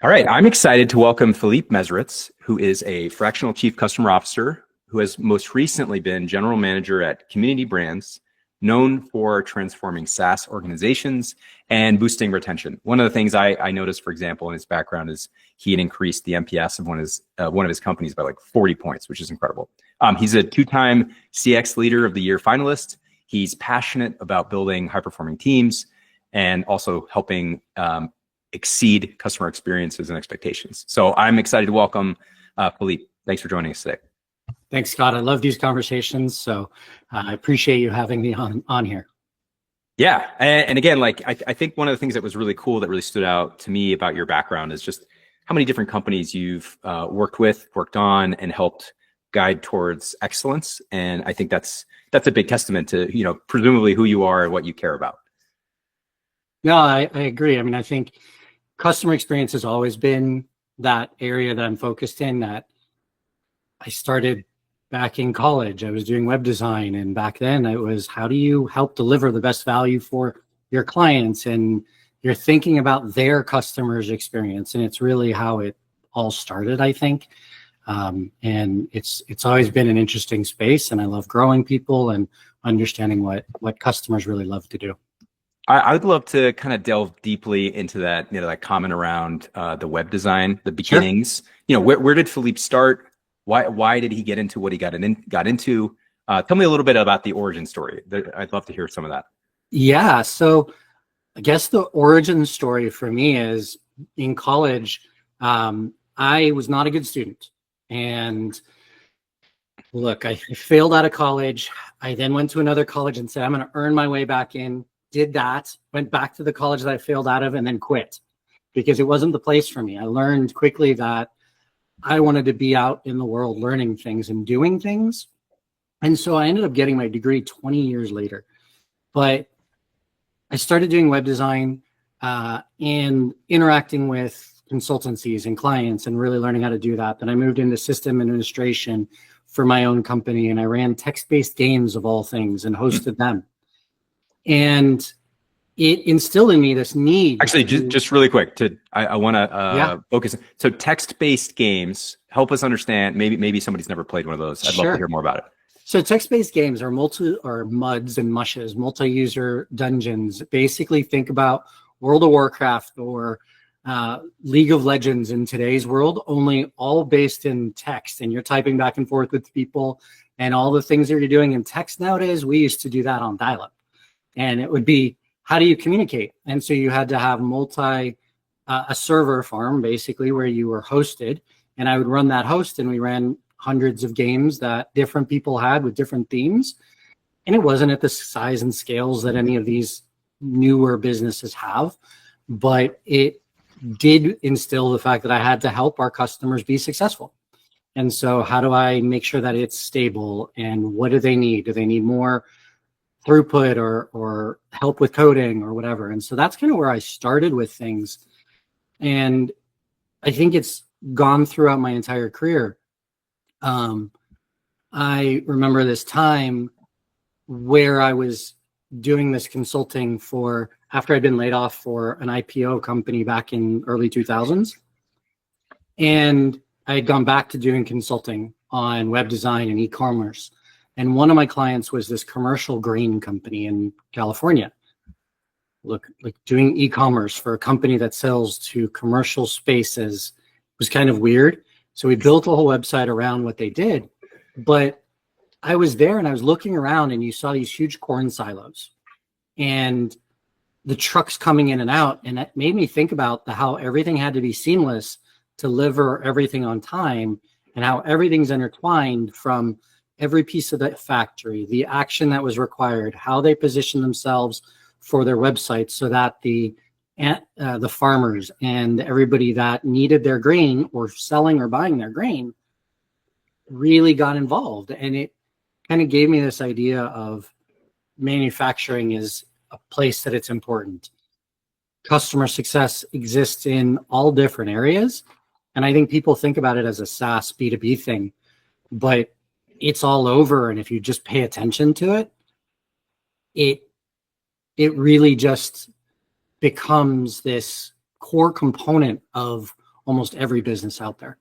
All right, I'm excited to welcome Philippe Mesritz, who is a Fractional Chief Customer Officer, who has most recently been General Manager at Community Brands, known for transforming SaaS organizations and boosting retention. One of the things I noticed, for example, in his background is he had increased the NPS of one of his companies by like 40 points, which is incredible. He's a two-time CX Leader of the Year finalist. He's passionate about building high-performing teams and also helping exceed customer experiences and expectations. So I'm excited to welcome Philippe. Thanks for joining us today. Thanks, Scott. I love these conversations. So I appreciate you having me on here. Yeah. And again, like I think one of the things that was really cool that really stood out to me about your background is just how many different companies you've worked on, and helped guide towards excellence. And I think that's a big testament to, presumably who you are and what you care about. No, I agree. I mean, I think customer experience has always been that area that I'm focused in. That I started back in college. I was doing web design, and back then it was, how do you help deliver the best value for your clients? And you're thinking about their customers' experience, and it's really how it all started, I think. And it's always been an interesting space, and I love growing people and understanding what customers really love to do. I would love to kind of delve deeply into that, that comment around the web design, the beginnings. Sure. Where did Philippe start? Why did he get into what he got into? Tell me a little bit about the origin story. I'd love to hear some of that. Yeah. So I guess the origin story for me is, in college, I was not a good student. And look, I failed out of college. I then went to another college and said, I'm going to earn my way back in. Did that, went back to the college that I failed out of, and then quit because it wasn't the place for me. I learned quickly that I wanted to be out in the world learning things and doing things. And so I ended up getting my degree 20 years later. But I started doing web design and interacting with consultancies and clients and really learning how to do that. Then I moved into system administration for my own company, and I ran text-based games of all things and hosted them. And it instilled in me this need. Actually, just really quick, I want to focus. So text-based games, help us understand. Maybe somebody's never played one of those. I'd love to hear more about it. So text-based games are MUDs and mushes, multi-user dungeons. Basically, think about World of Warcraft or League of Legends in today's world, only all based in text, and you're typing back and forth with people, and all the things that you're doing in text nowadays, we used to do that on dial-up. And it would be, how do you communicate? And so you had to have a server farm, basically, where you were hosted. And I would run that host, and we ran hundreds of games that different people had with different themes. And it wasn't at the size and scales that any of these newer businesses have, but it did instill the fact that I had to help our customers be successful. And so how do I make sure that it's stable? And what do they need? Do they need more throughput or help with coding or whatever? And so that's kind of where I started with things. And I think it's gone throughout my entire career. I remember this time where I was doing this consulting after I'd been laid off for an IPO company back in early 2000s. And I had gone back to doing consulting on web design and e-commerce. And one of my clients was this commercial grain company in California. Look, like doing e-commerce for a company that sells to commercial spaces was kind of weird. So we built a whole website around what they did. But I was there and I was looking around, and you saw these huge corn silos and the trucks coming in and out. And that made me think about how everything had to be seamless to deliver everything on time, and how everything's intertwined from every piece of the factory, the action that was required, how they position themselves for their websites so that the farmers and everybody that needed their grain or selling or buying their grain really got involved. And it kind of gave me this idea of manufacturing is a place that it's important. Customer success exists in all different areas. And I think people think about it as a SaaS B2B thing, but it's all over. And if you just pay attention to it, it really just becomes this core component of almost every business out there.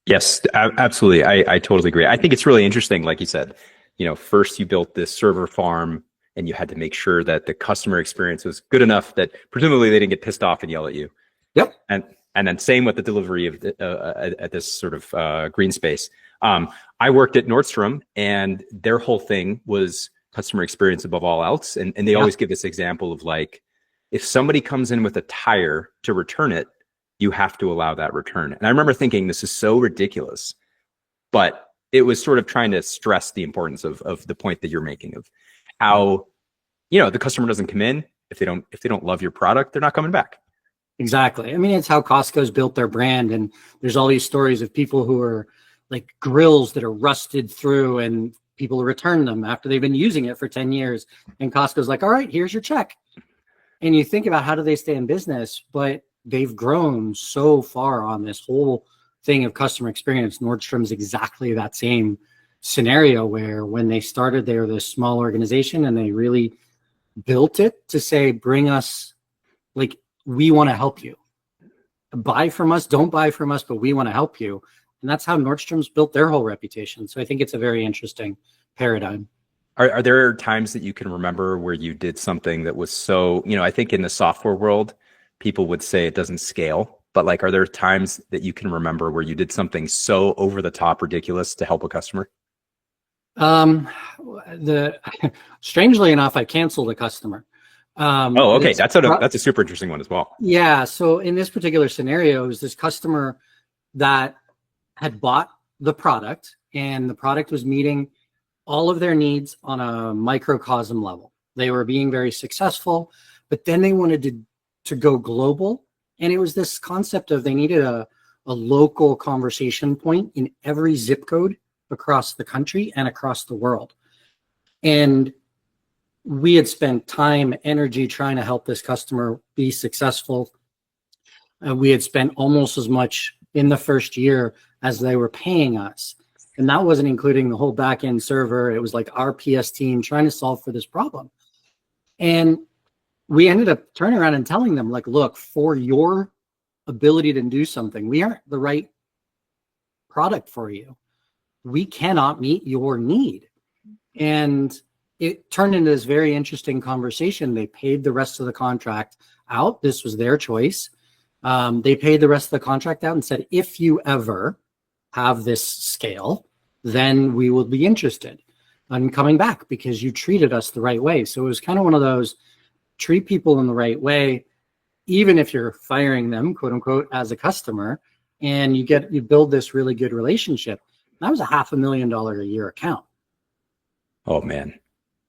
Yes, absolutely. I totally agree. I think it's really interesting. Like you said, first you built this server farm and you had to make sure that the customer experience was good enough that presumably they didn't get pissed off and yell at you. Yep. And then same with the delivery of at this sort of green space. I worked at Nordstrom, and their whole thing was customer experience above all else. And they always give this example of like, if somebody comes in with a tire to return it, you have to allow that return. And I remember thinking, this is so ridiculous, but it was sort of trying to stress the importance of the point that you're making of how, the customer doesn't come in if they don't love your product, they're not coming back. Exactly. I mean, it's how Costco's built their brand. And there's all these stories of people who are like grills that are rusted through and people return them after they've been using it for 10 years. And Costco's like, all right, here's your check. And you think about how do they stay in business, but they've grown so far on this whole thing of customer experience. Nordstrom's exactly that same scenario where when they started, they were this small organization and they really built it to say, bring us, like, we want to help you. Buy from us, don't buy from us, but we want to help you. And that's how Nordstrom's built their whole reputation. So I think it's a very interesting paradigm. Are there times that you can remember where you did something that was so, I think in the software world, people would say it doesn't scale, but like, are there times that you can remember where you did something so over the top ridiculous to help a customer? Strangely enough, I canceled a customer. Okay. That's a super interesting one as well. Yeah. So in this particular scenario, it was this customer that had bought the product and the product was meeting all of their needs on a microcosm level. They were being very successful, but then they wanted to go global. And it was this concept of they needed a local conversation point in every zip code across the country and across the world. And we had spent time, energy trying to help this customer be successful. We had spent almost as much in the first year as they were paying us. And that wasn't including the whole back-end server. It was like our PS team trying to solve for this problem. And we ended up turning around and telling them, like, look, for your ability to do something, we aren't the right product for you. We cannot meet your need. And it turned into this very interesting conversation. They paid the rest of the contract out. This was their choice. They paid the rest of the contract out and said, if you ever have this scale, then we will be interested in coming back because you treated us the right way. So it was kind of one of those, treat people in the right way, even if you're firing them, quote unquote, as a customer, and you build this really good relationship. That was a $500,000 a year account. Oh man,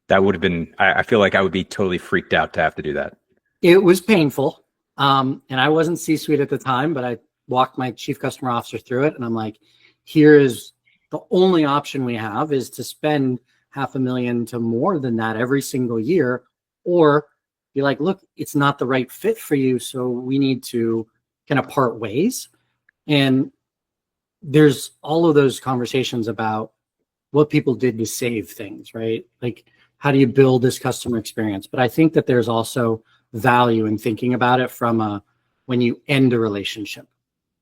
that would have been, I feel like I would be totally freaked out to have to do that. It was painful. And I wasn't C-suite at the time, but I walked my chief customer officer through it. And I'm like, here is the only option we have is to spend $500,000 to more than that every single year, or be like, look, it's not the right fit for you. So we need to kind of part ways. And there's all of those conversations about what people did to save things, right? Like, how do you build this customer experience? But I think that there's also value in thinking about it from when you end a relationship.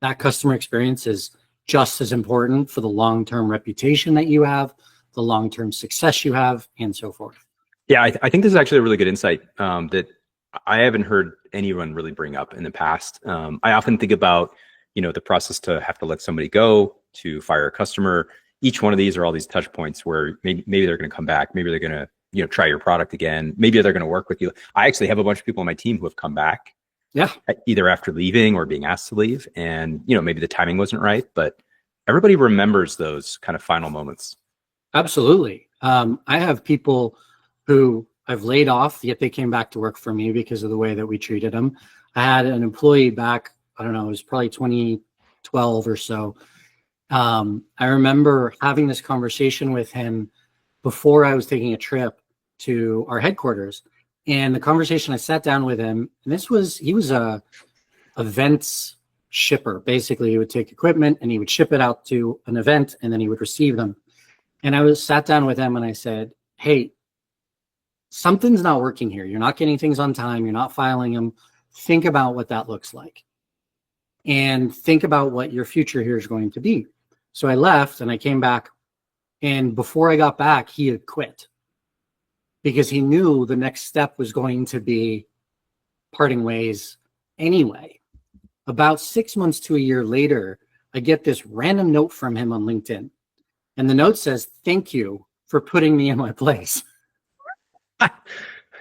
That customer experience is just as important for the long-term reputation that you have, the long-term success you have, and so forth. Yeah, I think this is actually a really good insight that I haven't heard anyone really bring up in the past. I often think about, the process to have to let somebody go, to fire a customer. Each one of these are all these touch points where maybe they're going to come back. Maybe they're going to, try your product again. Maybe they're going to work with you. I actually have a bunch of people on my team who have come back. Yeah. Either after leaving or being asked to leave. And, maybe the timing wasn't right, but everybody remembers those kind of final moments. Absolutely. I have people who I've laid off, yet they came back to work for me because of the way that we treated them. I had an employee back, I don't know, it was probably 2012 or so. I remember having this conversation with him before I was taking a trip to our headquarters. And the conversation, I sat down with him, and he was a events shipper. Basically, he would take equipment and he would ship it out to an event, and then he would receive them. And I sat down with him and I said, hey, something's not working here. You're not getting things on time. You're not filing them. think about what that looks like and think about what your future here is going to be. So I left and I came back, and before I got back, he had quit because he knew the next step was going to be parting ways anyway. About 6 months to a year later, I get this random note from him on LinkedIn. And the note says, "Thank you for putting me in my place."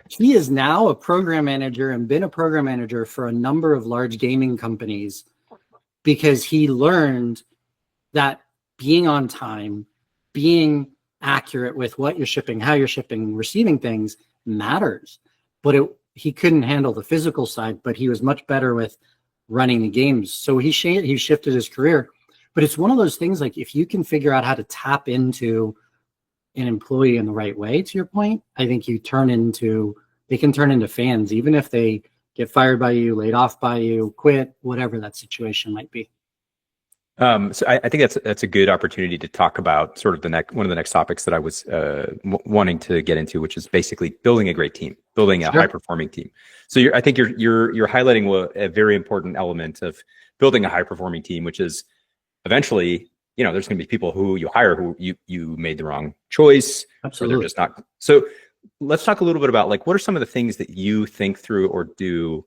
He is now a program manager and been a program manager for a number of large gaming companies because he learned that being on time, being accurate with what you're shipping, how you're shipping, receiving things matters. But he couldn't handle the physical side, but he was much better with running the games. So he shifted his career. But it's one of those things, like if you can figure out how to tap into an employee in the right way, to your point, I think they can turn into fans, even if they get fired by you, laid off by you, quit, whatever that situation might be. So I think that's a good opportunity to talk about sort of one of the next topics that I was wanting to get into, which is basically building a great team, building a high-performing team. So I think you're highlighting a very important element of building a high-performing team, which is eventually, there's going to be people who you hire who you made the wrong choice. Absolutely. Or they're just not. So let's talk a little bit about what are some of the things that you think through or do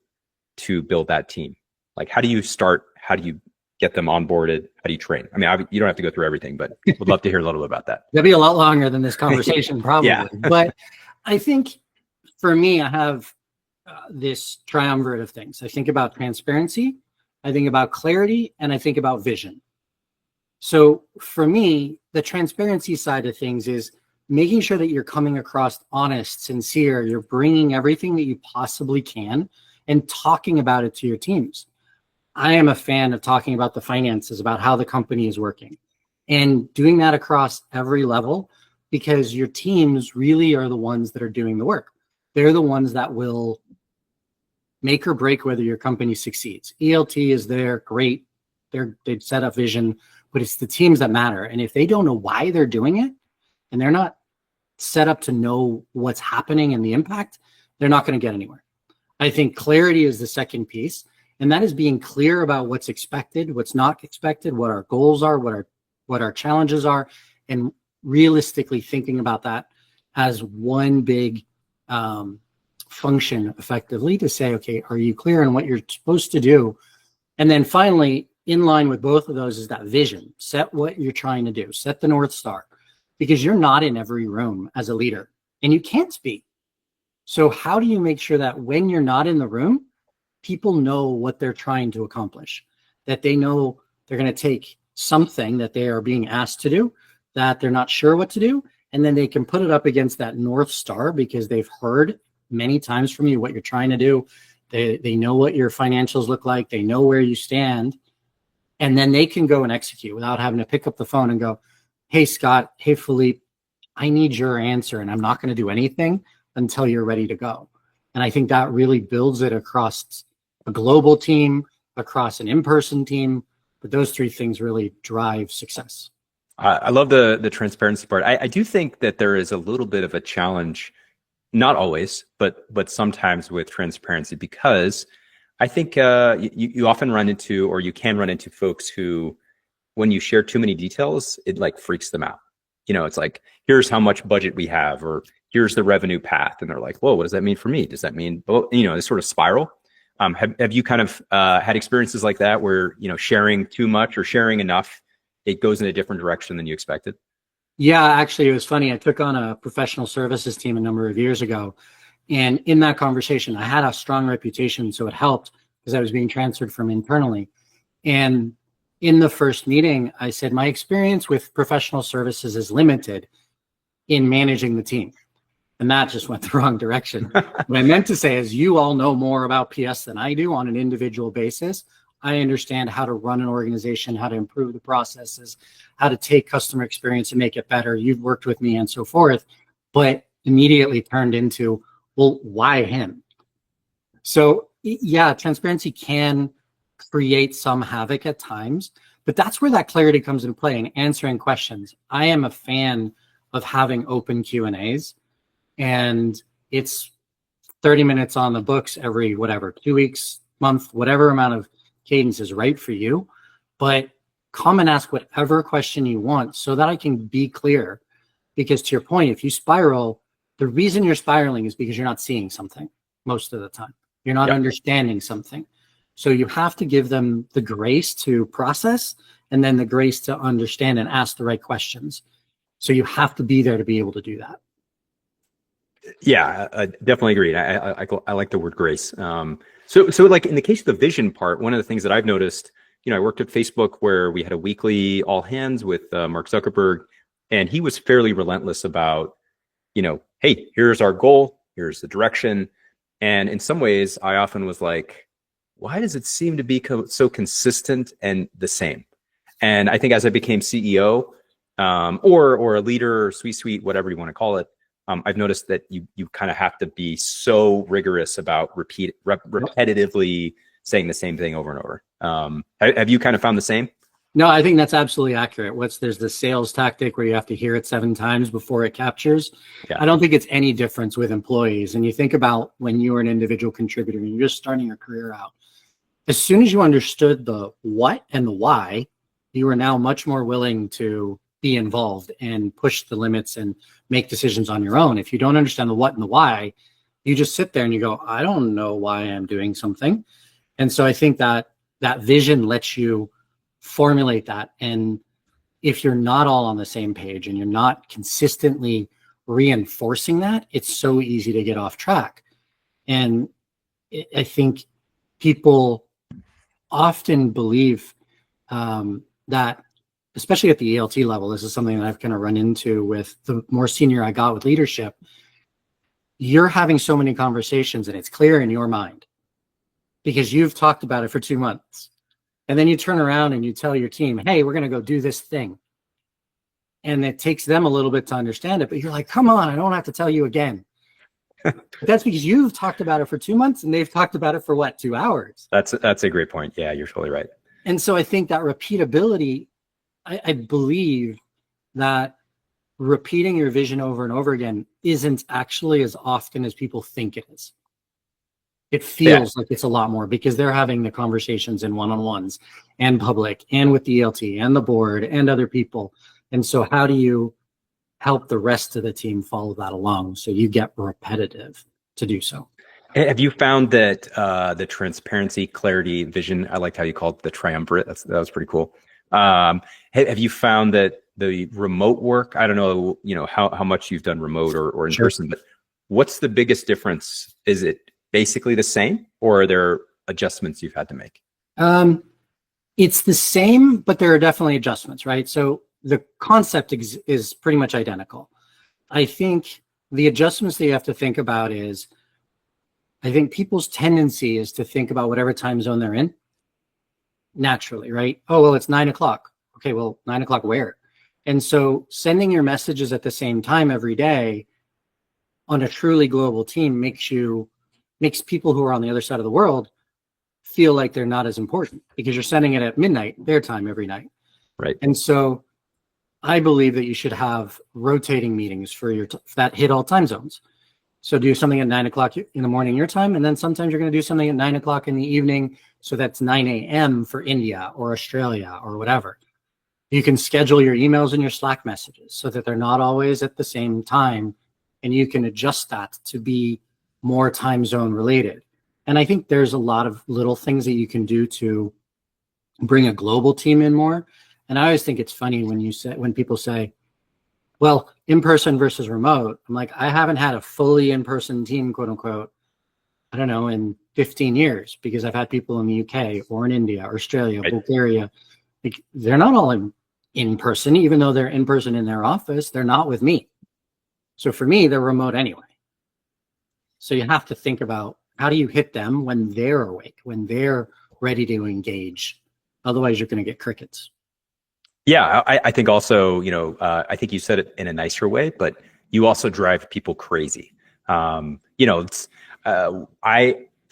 to build that team? Like, how do you start? How do you get them onboarded? How do you train? I mean, you don't have to go through everything, but would love to hear a little bit about that. That'd be a lot longer than this conversation, probably. Yeah. But I think for me, I have this triumvirate of things. I think about transparency, I think about clarity, and I think about vision. So for me, the transparency side of things is making sure that you're coming across honest, sincere, you're bringing everything that you possibly can and talking about it to your teams. I am a fan of talking about the finances, about how the company is working, and doing that across every level, because your teams really are the ones that are doing the work. They're the ones that will make or break whether your company succeeds. ELT is there, great. They've set up vision, but it's the teams that matter. And if they don't know why they're doing it, and they're not set up to know what's happening and the impact, they're not going to get anywhere. I think clarity is the second piece. And that is being clear about what's expected, what's not expected, what our goals are, what our challenges are, and realistically thinking about that as one big function effectively to say, okay, are you clear on what you're supposed to do? And then finally, in line with both of those is that vision. Set what you're trying to do. Set the North Star, because you're not in every room as a leader and you can't be. So how do you make sure that when you're not in the room, people know what they're trying to accomplish, that they know they're going to take something that they are being asked to do, that they're not sure what to do, and then they can put it up against that North Star because they've heard many times from you what you're trying to do. They know what your financials look like. They know where you stand. And then they can go and execute without having to pick up the phone and go, "Hey, Scott, hey, Philippe, I need your answer, and I'm not going to do anything until you're ready to go." And I think that really builds it across a global team, across an in-person team. But those three things really drive success. I love the transparency part. I do think that there is a little bit of a challenge, not always, but sometimes with transparency, because I think you often run into, or you can run into folks who, when you share too many details, it freaks them out. It's like, here's how much budget we have, or here's the revenue path. And they're like, whoa, what does that mean for me? Does that mean, this sort of spiral? Have you kind of had experiences like that where, sharing too much or sharing enough, it goes in a different direction than you expected? Yeah, actually, it was funny. I took on a professional services team a number of years ago. And in that conversation, I had a strong reputation, so it helped because I was being transferred from internally. And in the first meeting, I said, my experience with professional services is limited in managing the team. And that just went the wrong direction. What I meant to say is, you all know more about PS than I do on an individual basis. I understand how to run an organization, how to improve the processes, how to take customer experience and make it better. You've worked with me and so forth, but immediately turned into, well, why him? So yeah, transparency can create some havoc at times, but that's where that clarity comes into play in answering questions. I am a fan of having open Q&As, and it's 30 minutes on the books every, whatever, 2 weeks, month, whatever amount of cadence is right for you. But come and ask whatever question you want so that I can be clear. Because to your point, if you spiral, the reason you're spiraling is because you're not seeing something most of the time. You're not understanding something. So you have to give them the grace to process and then the grace to understand and ask the right questions. So you have to be there to be able to do that. Yeah, I definitely agree. I like the word grace. So like in the case of the vision part, one of the things that I've noticed, I worked at Facebook where we had a weekly all hands with Mark Zuckerberg, and he was fairly relentless about, hey, here's our goal, here's the direction. And in some ways, I often was like, why does it seem to be so consistent and the same? And I think as I became CEO or a leader, or C-suite, whatever you want to call it, I've noticed that you kind of have to be so rigorous about repetitively saying the same thing over and over. Have you kind of found the same? No, I think that's absolutely accurate. There's the sales tactic where you have to hear it 7 times before it captures. Yeah. I don't think it's any difference with employees. And you think about when you were an individual contributor and you're just starting your career out, as soon as you understood the what and the why, you are now much more willing to be involved and push the limits and make decisions on your own. If you don't understand the what and the why, you just sit there and you go, I don't know why I'm doing something. And so I think that vision lets you formulate that. And if you're not all on the same page and you're not consistently reinforcing that, it's so easy to get off track. And I think people often believe that, especially at the ELT level, this is something that I've kind of run into with the more senior I got with leadership. You're having so many conversations and it's clear in your mind because you've talked about it for 2 months. And then you turn around and you tell your team, hey, we're going to go do this thing. And it takes them a little bit to understand it, but you're like, come on, I don't have to tell you again. But that's because you've talked about it for 2 months and they've talked about it for what, 2 hours? That's a great point. Yeah, you're totally right. And so I think that repeatability, I believe that repeating your vision over and over again isn't actually as often as people think it is. It feels like it's a lot more because they're having the conversations in one-on-ones and public and with the ELT and the board and other people. And so how do you help the rest of the team follow that along so you get repetitive to do so? Have you found that the transparency, clarity, vision, I liked how you called it the triumvirate. That was pretty cool. Have you found that the remote work, I don't know, how much you've done remote or in person, but what's the biggest difference? Is it basically the same or are there adjustments you've had to make? It's the same, but there are definitely adjustments, right? So the concept is pretty much identical. I think the adjustments that you have to think about is, I think people's tendency is to think about whatever time zone they're in naturally, right? Oh, well, it's 9 o'clock. Okay, well, 9 o'clock where? And so sending your messages at the same time every day on a truly global team makes people who are on the other side of the world feel like they're not as important because you're sending it at midnight, their time every night. Right. And so I believe that you should have rotating meetings for that hit all time zones. So do something at 9 o'clock in the morning, your time. And then sometimes you're going to do something at 9 o'clock in the evening. So that's 9 a.m. for India or Australia or whatever. You can schedule your emails and your Slack messages so that they're not always at the same time. And you can adjust that to be more time zone related. And I think there's a lot of little things that you can do to bring a global team in more. And I always think it's funny when people say, well, in-person versus remote. I'm like, I haven't had a fully in-person team, quote unquote, I don't know, in 15 years, because I've had people in the UK or in India, or Australia, Bulgaria. Like, they're not all in person, even though they're in person in their office, they're not with me. So for me, they're remote anyway. So you have to think about how do you hit them when they're awake, when they're ready to engage. Otherwise, you're going to get crickets. Yeah, I think also, I think you said it in a nicer way, but you also drive people crazy. For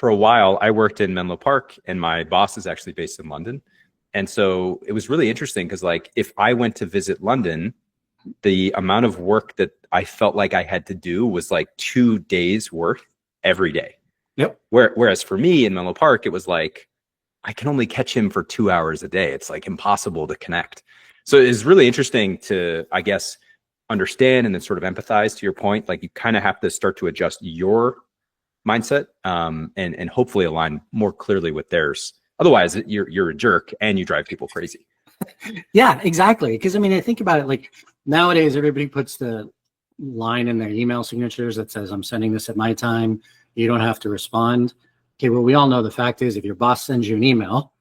a while, I worked in Menlo Park and my boss is actually based in London. And so it was really interesting because if I went to visit London, the amount of work that I felt like I had to do was 2 days worth every day. Yep. Whereas for me in Menlo Park, it was like, I can only catch him for 2 hours a day. It's like impossible to connect. So it's really interesting to, I guess, understand and then sort of empathize to your point. Like you kind of have to start to adjust your mindset and hopefully align more clearly with theirs. Otherwise, you're a jerk and you drive people crazy. Yeah, exactly. Because I mean, I think about it like nowadays, everybody puts the line in their email signatures that says, I'm sending this at my time. You don't have to respond. Okay, well, we all know the fact is if your boss sends you an email,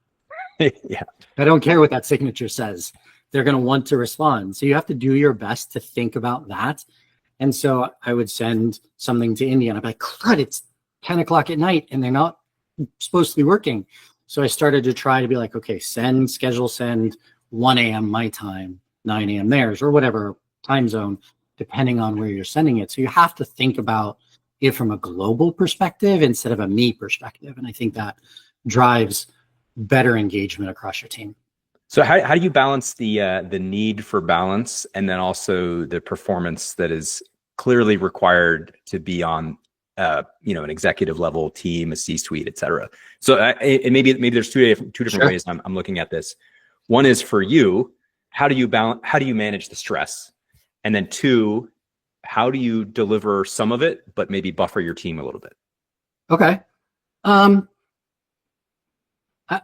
Yeah. I don't care what that signature says. They're going to want to respond. So you have to do your best to think about that. And so I would send something to India and I'd be like, crud, it's 10 o'clock at night and they're not supposed to be working. So I started to try to be like, okay, schedule send 1 a.m. my time, 9 a.m. theirs, or whatever time zone, depending on where you're sending it. So you have to think about it from a global perspective instead of a me perspective. And I think that drives better engagement across your team. So how do you balance the need for balance and then also the performance that is clearly required to be on an executive level team, a C-suite, et cetera? So and maybe there's two different Sure. ways I'm looking at this. One is for you, how do you manage the stress? And then two, how do you deliver some of it, but maybe buffer your team a little bit? Okay.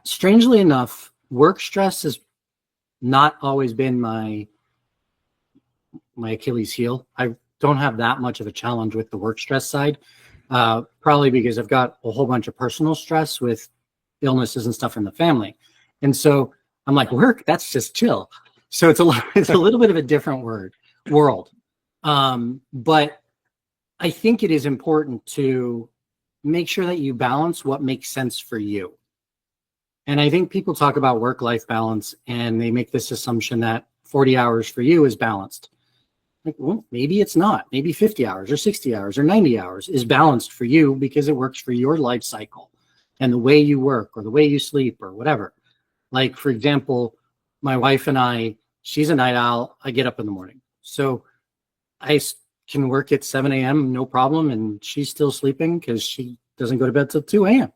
Strangely enough, work stress has not always been my Achilles heel. I don't have that much of a challenge with the work stress side, probably because I've got a whole bunch of personal stress with illnesses and stuff in the family. And so I'm like, work, that's just chill. So it's a little bit of a different world. But I think it is important to make sure that you balance what makes sense for you. And I think people talk about work-life balance and they make this assumption that 40 hours for you is balanced. Like, well, maybe it's not. Maybe 50 hours or 60 hours or 90 hours is balanced for you because it works for your life cycle and the way you work or the way you sleep or whatever. Like, for example, my wife and I, she's a night owl. I get up in the morning. So I can work at 7 a.m. no problem. And she's still sleeping because she doesn't go to bed till 2 a.m.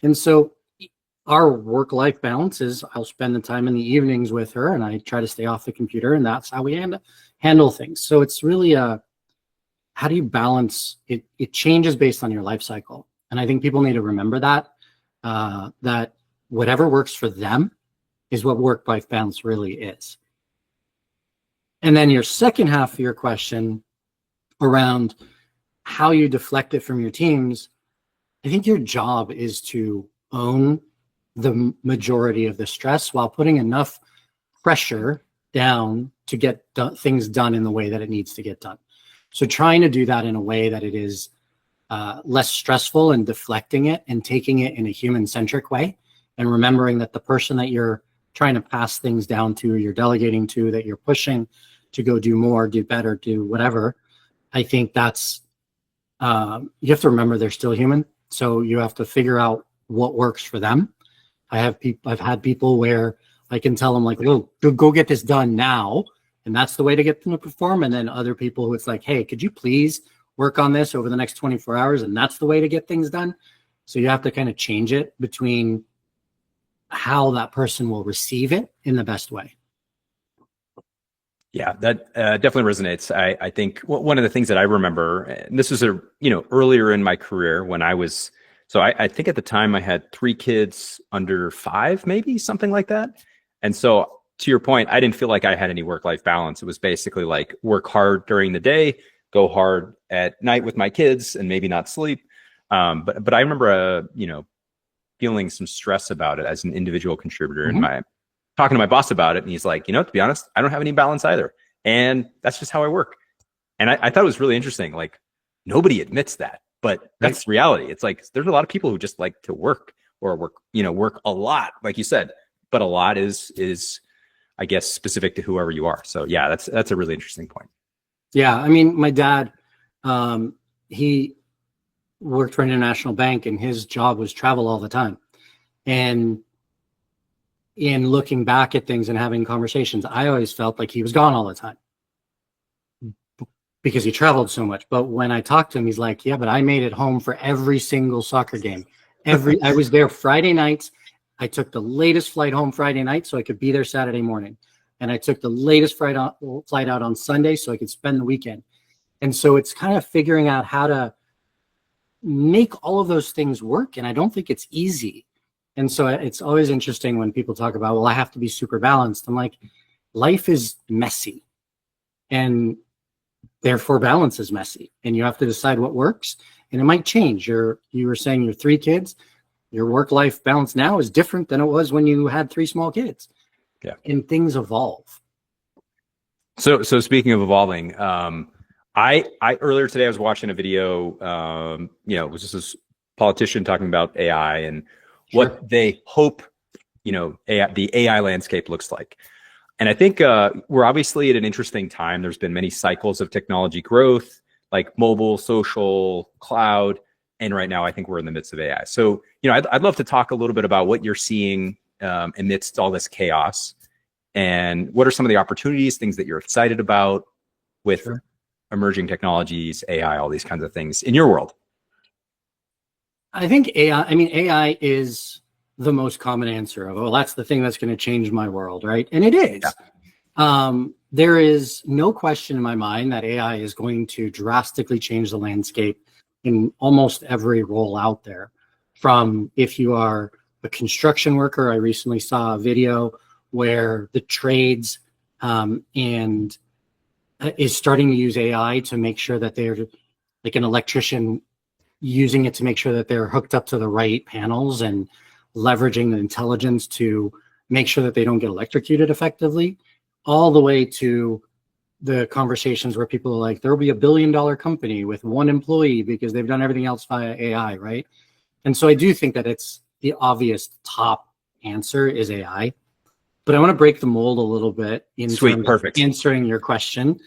And so our work-life balance is I'll spend the time in the evenings with her and I try to stay off the computer, and that's how we handle things. So it's really how do you balance it? It changes based on your life cycle. And I think people need to remember that, that whatever works for them is what work-life balance really is. And then your second half of your question around how you deflect it from your teams, I think your job is to own the majority of the stress while putting enough pressure down to get things done in the way that it needs to get done. So trying to do that in a way that it is less stressful and deflecting it and taking it in a human-centric way, and remembering that the person that you're trying to pass things down to, you're delegating to, that you're pushing to go do more, do better, do whatever. I think that's, you have to remember they're still human. So you have to figure out what works for them. I've had people where I can tell them like, "Well, go get this done now," and that's the way to get them to perform. And then other people who it's like, "Hey, could you please work on this over the next 24 hours?" And that's the way to get things done. So you have to kind of change it between how that person will receive it in the best way. Yeah, that definitely resonates. I think one of the things that I remember, and this was earlier in my career when I was. So I think at the time I had 3 kids under 5, maybe something like that. And so to your point, I didn't feel like I had any work-life balance. It was basically like work hard during the day, go hard at night with my kids, and maybe not sleep. But I remember, feeling some stress about it as an individual contributor, and talking to my boss about it, and he's like, to be honest, I don't have any balance either, and that's just how I work. And I thought it was really interesting. Like nobody admits that. But that's reality. It's like there's a lot of people who just like to work or work a lot, like you said. But a lot is I guess specific to whoever you are. So yeah, that's a really interesting point. Yeah, I mean, my dad, he worked for an international bank, and his job was travel all the time. And in looking back at things and having conversations, I always felt like he was gone all the time because he traveled so much. But when I talked to him, he's like, yeah, but I made it home for every single soccer game. I was there Friday nights. I took the latest flight home Friday night so I could be there Saturday morning. And I took the latest flight out on Sunday so I could spend the weekend. And so it's kind of figuring out how to make all of those things work. And I don't think it's easy. And so it's always interesting when people talk about, well, I have to be super balanced. I'm like, life is messy. And therefore balance is messy. And you have to decide what works. And it might change. You were saying your 3 kids, your work-life balance now is different than it was when you had 3 small kids. Yeah. And things evolve. So speaking of evolving, I earlier today I was watching a video. It was just this politician talking about AI and what they hope, the AI landscape looks like. And I think we're obviously at an interesting time. There's been many cycles of technology growth, like mobile, social, cloud, and right now I think we're in the midst of AI. So, I'd love to talk a little bit about what you're seeing amidst all this chaos, and what are some of the opportunities, things that you're excited about with emerging technologies, AI, all these kinds of things in your world. I think AI is the most common answer of, that's the thing that's going to change my world, right? And it is. Yeah. There is no question in my mind that AI is going to drastically change the landscape in almost every role out there. From if you are a construction worker, I recently saw a video where the trades is starting to use AI to make sure that they're, like an electrician, using it to make sure that they're hooked up to the right panels and leveraging the intelligence to make sure that they don't get electrocuted effectively, all the way to the conversations where people are like, there'll be $1 billion company with 1 employee because they've done everything else via AI, right? And so I do think that it's the obvious top answer is AI. But I want to break the mold a little bit in terms of answering your question,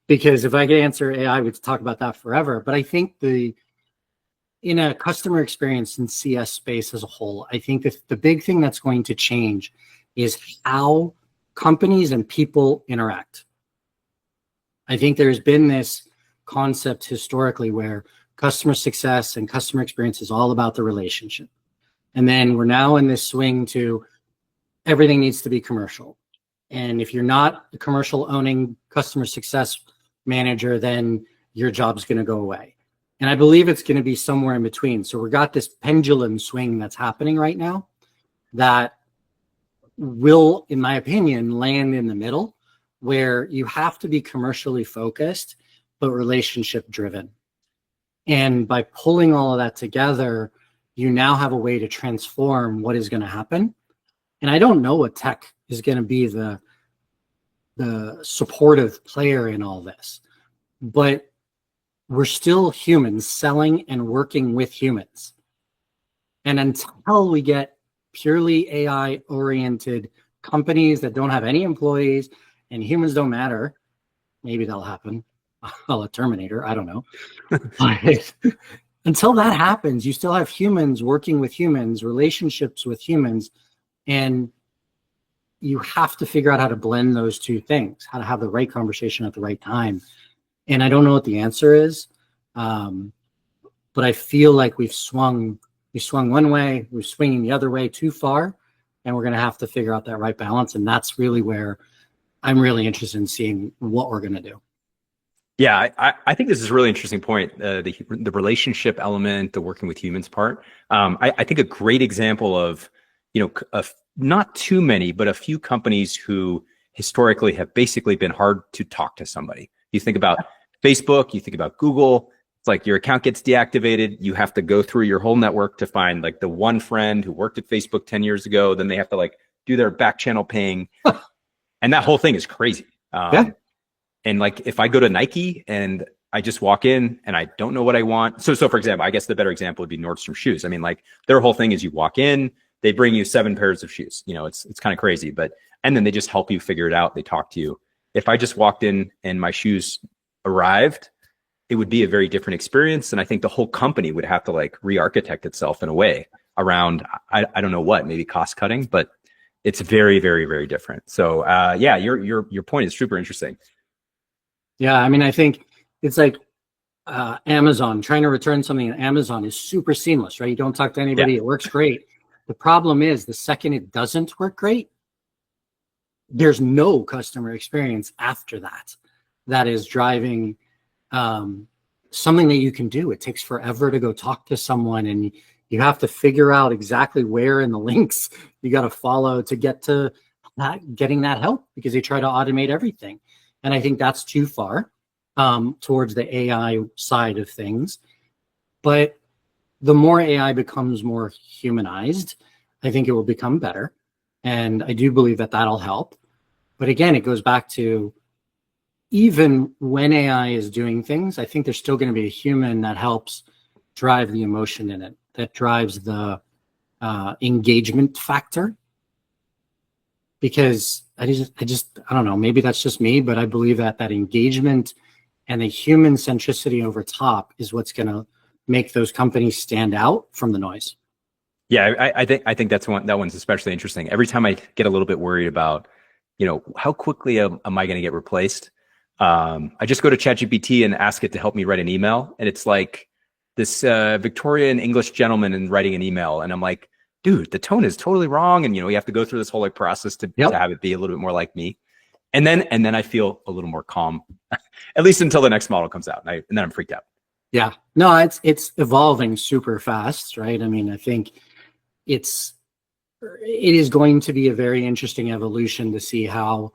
because if I could answer AI, we'd talk about that forever. But I think in a customer experience and CS space as a whole, I think that the big thing that's going to change is how companies and people interact. I think there's been this concept historically where customer success and customer experience is all about the relationship. And then we're now in this swing to everything needs to be commercial. And if you're not a commercial owning customer success manager, then your job's going to go away. And I believe it's going to be somewhere in between. So we've got this pendulum swing that's happening right now that will, in my opinion, land in the middle, where you have to be commercially focused, but relationship driven. And by pulling all of that together, you now have a way to transform what is going to happen. And I don't know what tech is going to be the supportive player in all this, but we're still humans selling and working with humans. And until we get purely AI oriented companies that don't have any employees and humans don't matter, maybe that'll happen. A Terminator, I don't know. But until that happens, you still have humans working with humans, relationships with humans, and you have to figure out how to blend those two things, how to have the right conversation at the right time. And I don't know what the answer is, but I feel like we swung one way, we're swinging the other way too far, and we're going to have to figure out that right balance. And that's really where I'm really interested in seeing what we're going to do. Yeah, I think this is a really interesting point, the relationship element, the working with humans part. I think a great example of, not too many, but a few companies who historically have basically been hard to talk to somebody. You think about Facebook, you think about Google. It's like your account gets deactivated. You have to go through your whole network to find like the one friend who worked at Facebook 10 years ago. Then they have to like do their back channel ping. And that whole thing is crazy. Yeah. And like, if I go to Nike and I just walk in and I don't know what I want. So for example, I guess the better example would be Nordstrom shoes. I mean, like their whole thing is you walk in, they bring you 7 pairs of shoes. It's kind of crazy, and then they just help you figure it out. They talk to you. If I just walked in and my shoes arrived, it would be a very different experience. And I think the whole company would have to like re-architect itself in a way around, I don't know what, maybe cost cutting, but it's very, very, very different. So yeah, your point is super interesting. Yeah, I mean, I think it's like Amazon, trying to return something on Amazon is super seamless, right? You don't talk to anybody. It works great. The problem is the second it doesn't work great, there's no customer experience after that. That is driving something that you can do. It takes forever to go talk to someone, and you have to figure out exactly where in the links you got to follow to get to getting that help, because they try to automate everything. And I think that's too far towards the AI side of things. But the more AI becomes more humanized, I think it will become better. And I do believe that that'll help. But again, it goes back to, even when AI is doing things, I think there's still going to be a human that helps drive the emotion in it, that drives the engagement factor. Because I don't know, maybe that's just me, but I believe that engagement and the human centricity over top is what's going to make those companies stand out from the noise. Yeah, I think that one's especially interesting. Every time I get a little bit worried about, how quickly am I going to get replaced? I just go to ChatGPT and ask it to help me write an email, and it's like this Victorian English gentleman and writing an email, and I'm like, dude, the tone is totally wrong, and you have to go through this whole process to have it be a little bit more like me, and then I feel a little more calm, at least until the next model comes out, and then I'm freaked out. Yeah, no, it's evolving super fast, right? I mean, I think it is going to be a very interesting evolution to see how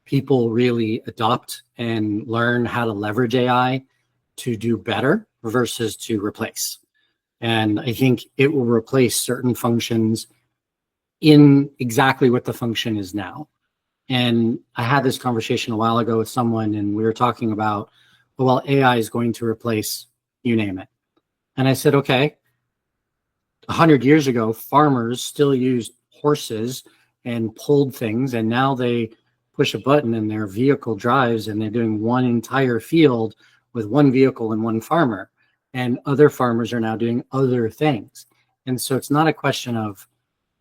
people really adopt and learn how to leverage AI to do better versus to replace. And I think it will replace certain functions in exactly what the function is now. And I had this conversation a while ago with someone, and we were talking about, well, AI is going to replace you name it. And I said, okay, 100 years ago, farmers still used horses and pulled things, and now they push a button and their vehicle drives, and they're doing one entire field with one vehicle and one farmer. And other farmers are now doing other things. And so it's not a question of,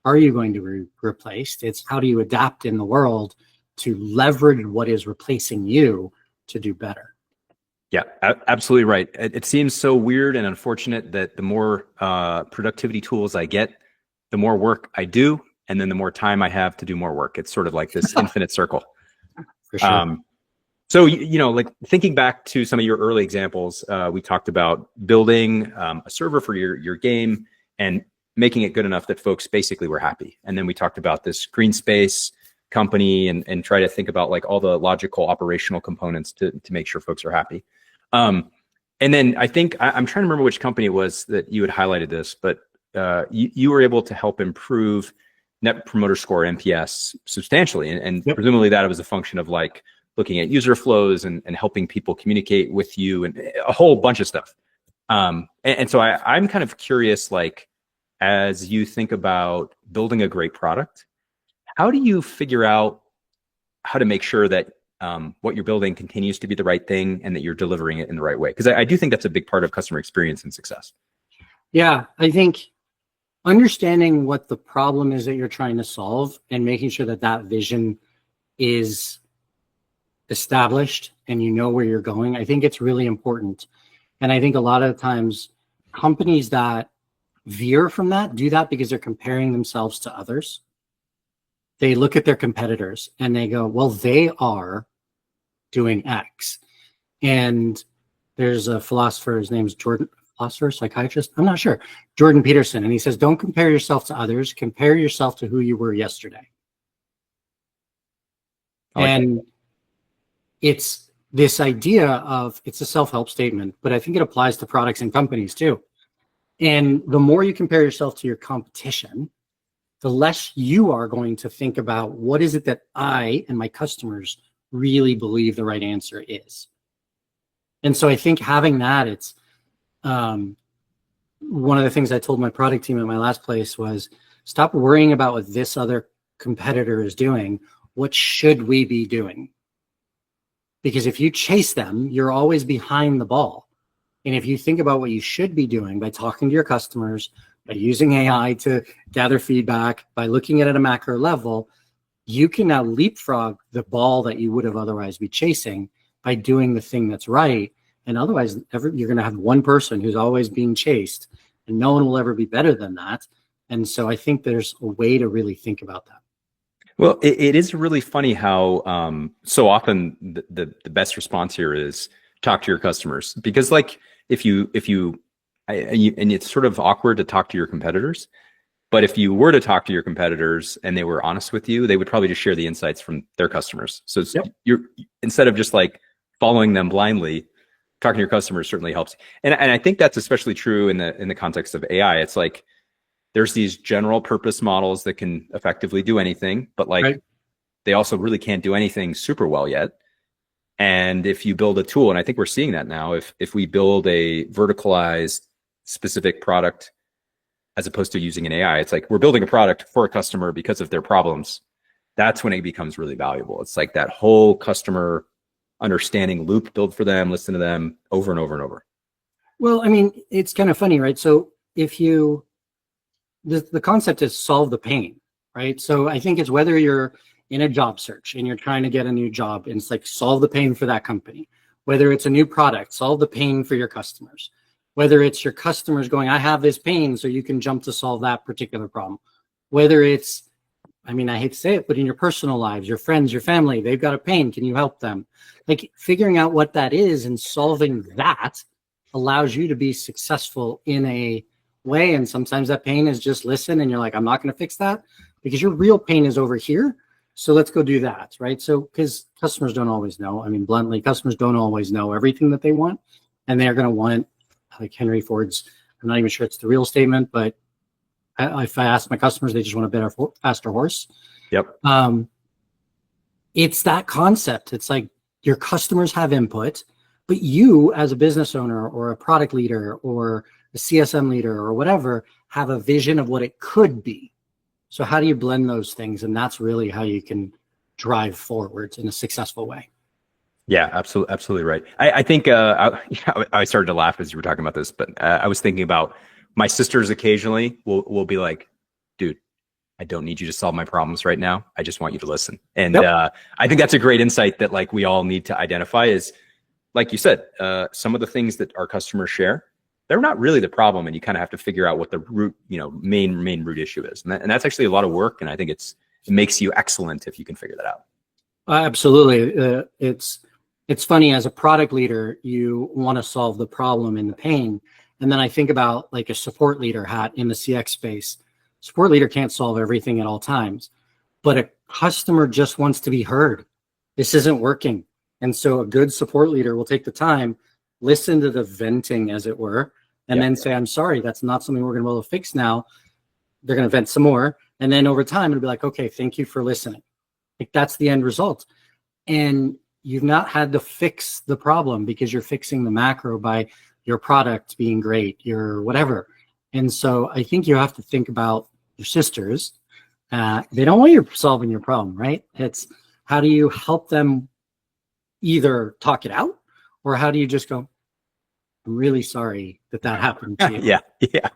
are you going to be replaced? It's how do you adapt in the world to leverage what is replacing you to do better? Yeah, absolutely right. It seems so weird and unfortunate that the more productivity tools I get, the more work I do, and then the more time I have to do more work. It's sort of like this infinite circle. For sure. So, like thinking back to some of your early examples, we talked about building a server for your game and making it good enough that folks basically were happy. And then we talked about this green space company and try to think about like all the logical operational components to make sure folks are happy. And then I think I'm trying to remember which company it was that you had highlighted this, but you were able to help improve Net Promoter Score, NPS, substantially. And Yep. Presumably that was a function of like looking at user flows and helping people communicate with you and a whole bunch of stuff. And so I'm kind of curious, like, as you think about building a great product, how do you figure out how to make sure that what you're building continues to be the right thing and that you're delivering it in the right way? Because I do think that's a big part of customer experience and success. Yeah, I think understanding what the problem is that you're trying to solve and making sure that vision is established and you know where you're going, I think it's really important. And I think a lot of times companies that veer from that do that because they're comparing themselves to others. They look at their competitors and they go, well, they are doing X. And there's a philosopher, his name's psychiatrist, I'm not sure, Jordan Peterson. And he says, don't compare yourself to others, compare yourself to who you were yesterday. And it's this idea of, it's a self-help statement, but I think it applies to products and companies too. And the more you compare yourself to your competition, the less you are going to think about what is it that I and my customers really believe the right answer is. And so I think having that, it's one of the things I told my product team at my last place was, stop worrying about what this other competitor is doing. What should we be doing? Because if you chase them, you're always behind the ball. And if you think about what you should be doing by talking to your customers, by using AI to gather feedback, by looking at it at a macro level, you can now leapfrog the ball that you would have otherwise be chasing by doing the thing that's right. And otherwise, you're going to have one person who's always being chased, and no one will ever be better than that. And so I think there's a way to really think about that. Well, it is really funny how so often the best response here is talk to your customers, because like if you and it's sort of awkward to talk to your competitors, but if you were to talk to your competitors and they were honest with you, they would probably just share the insights from their customers. So you're, instead of just like following them blindly, talking to your customers certainly helps. And I think that's especially true in the context of AI. It's like there's these general purpose models that can effectively do anything, but like they also really can't do anything super well yet. And if you build a tool, and I think we're seeing that now, if we build a verticalized specific product as opposed to using an AI, it's like we're building a product for a customer because of their problems. That's when it becomes really valuable. It's like that whole customer understanding loop, build for them, listen to them over and over and over. Well, I mean, it's kind of funny, right? So if you, the concept is solve the pain, right? So I think it's whether you're in a job search and you're trying to get a new job, and it's like solve the pain for that company. Whether it's a new product, solve the pain for your customers. Whether it's your customers going, I have this pain, so you can jump to solve that particular problem. Whether it's, I mean, I hate to say it, but in your personal lives, your friends, your family, they've got a pain. Can you help them? Like figuring out what that is and solving that allows you to be successful in a way. And sometimes that pain is just listen, and you're like, I'm not going to fix that because your real pain is over here. So let's go do that, right? So because customers don't always know. I mean, bluntly, customers don't always know everything that they want, and they're going to want, like Henry Ford's, I'm not even sure it's the real statement, but if I ask my customers, they just want a better, faster horse. Yep. It's that concept. It's like your customers have input, but you as a business owner or a product leader or a CSM leader or whatever have a vision of what it could be. So how do you blend those things? And that's really how you can drive forwards in a successful way. Yeah, absolutely right. I think I started to laugh as you were talking about this, but I was thinking about my sisters occasionally will be like, dude, I don't need you to solve my problems right now. I just want you to listen. And I think that's a great insight that like we all need to identify is, like you said, some of the things that our customers share, they're not really the problem. And you kind of have to figure out what the root, main root issue is. And that's actually a lot of work. And I think it makes you excellent if you can figure that out. Absolutely. It's funny, as a product leader, you want to solve the problem and the pain. And then I think about like a support leader hat in the CX space. Support leader can't solve everything at all times, but a customer just wants to be heard. This isn't working. And so a good support leader will take the time, listen to the venting, as it were, and then say, I'm sorry, that's not something we're going to be able to fix now. They're going to vent some more. And then over time, it'll be like, okay, thank you for listening. Like that's the end result. And you've not had to fix the problem because you're fixing the macro by your product being great, your whatever. And so I think you have to think about your sisters. They don't want you solving your problem, right? It's how do you help them either talk it out, or how do you just go, I'm really sorry that happened to you. Yeah.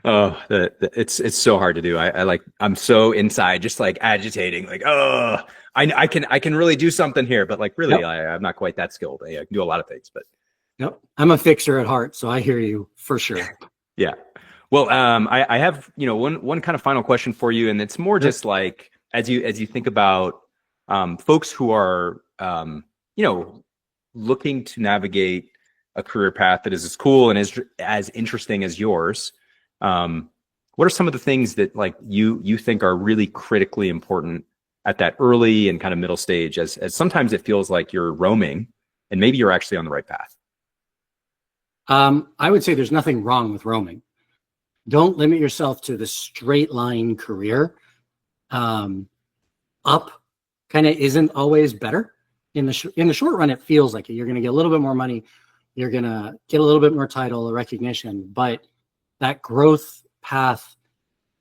Oh, it's so hard to do. I'm so inside, just like agitating, like, oh, I can really do something here, but like really, I'm not quite that skilled. I can do a lot of things, but I'm a fixer at heart, so I hear you for sure. Yeah. Well, I have one kind of final question for you, and it's more just like as you think about folks who are looking to navigate a career path that is as cool and as interesting as yours. What are some of the things that like you think are really critically important at that early and kind of middle stage, as sometimes it feels like you're roaming and maybe you're actually on the right path? I would say there's nothing wrong with roaming. Don't limit yourself to the straight line career. Up kind of isn't always better. In the short run, it feels like it. You're going to get a little bit more money. You're going to get a little bit more title or recognition, but that growth path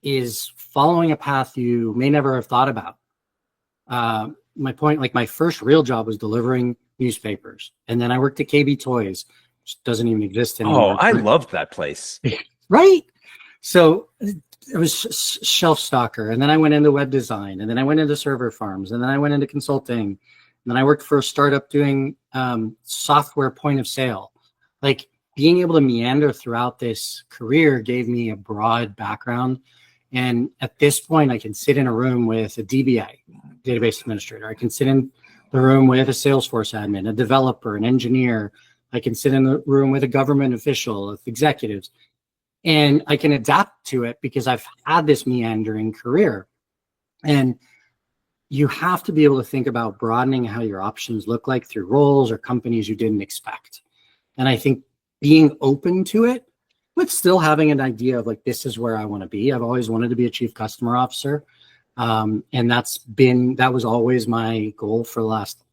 is following a path you may never have thought about. My point, like my first real job was delivering newspapers. And then I worked at KB Toys, which doesn't even exist anymore. Oh, I loved that place. Right? So it was shelf stalker. And then I went into web design. And then I went into server farms. And then I went into consulting. then I worked for a startup doing software point of sale. Like being able to meander throughout this career gave me a broad background. And at this point, I can sit in a room with a DBA, database administrator. I can sit in the room with a Salesforce admin, a developer, an engineer. I can sit in the room with a government official, with executives, and I can adapt to it because I've had this meandering career. And you have to be able to think about broadening how your options look like through roles or companies you didn't expect. And I think being open to it, but still having an idea of like, this is where I want to be. I've always wanted to be a chief customer officer. And that was always my goal for the last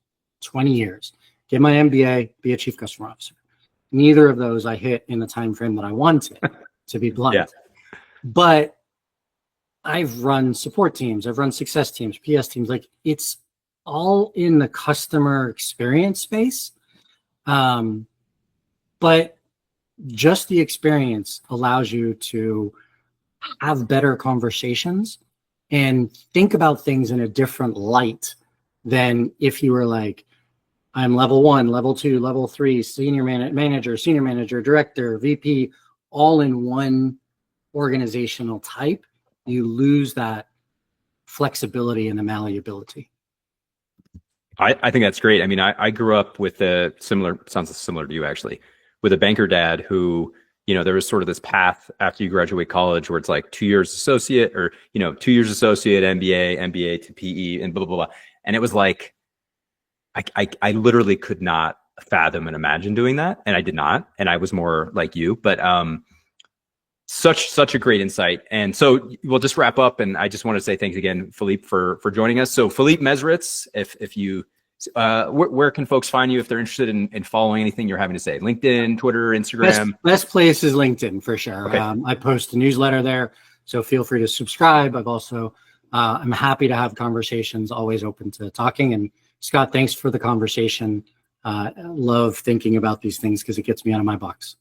20 years. Get my MBA, be a chief customer officer. Neither of those I hit in the time frame that I wanted, to be blunt. Yeah. But I've run support teams, I've run success teams, PS teams. Like it's all in the customer experience space. But just the experience allows you to have better conversations and think about things in a different light than if you were like, I'm level 1, level 2, level 3, senior manager, director, VP, all in one organizational type. You lose that flexibility and the malleability. I think that's great. I mean, I grew up with sounds similar to you actually, with a banker dad who, there was sort of this path after you graduate college where it's like 2 years associate or, 2 years associate, MBA to PE and blah, blah, blah. And it was like, I literally could not fathom and imagine doing that. And I did not. And I was more like you, but such a great insight. And so we'll just wrap up. And I just want to say thanks again, Philippe, for joining us. So Philippe Mesritz, if you, where can folks find you if they're interested in following anything you're having to say? LinkedIn, Twitter, Instagram? Best place is LinkedIn for sure. Okay. I post a newsletter there, so feel free to subscribe. I've also, I'm happy to have conversations, always open to talking. And Scott, thanks for the conversation. Love thinking about these things because it gets me out of my box.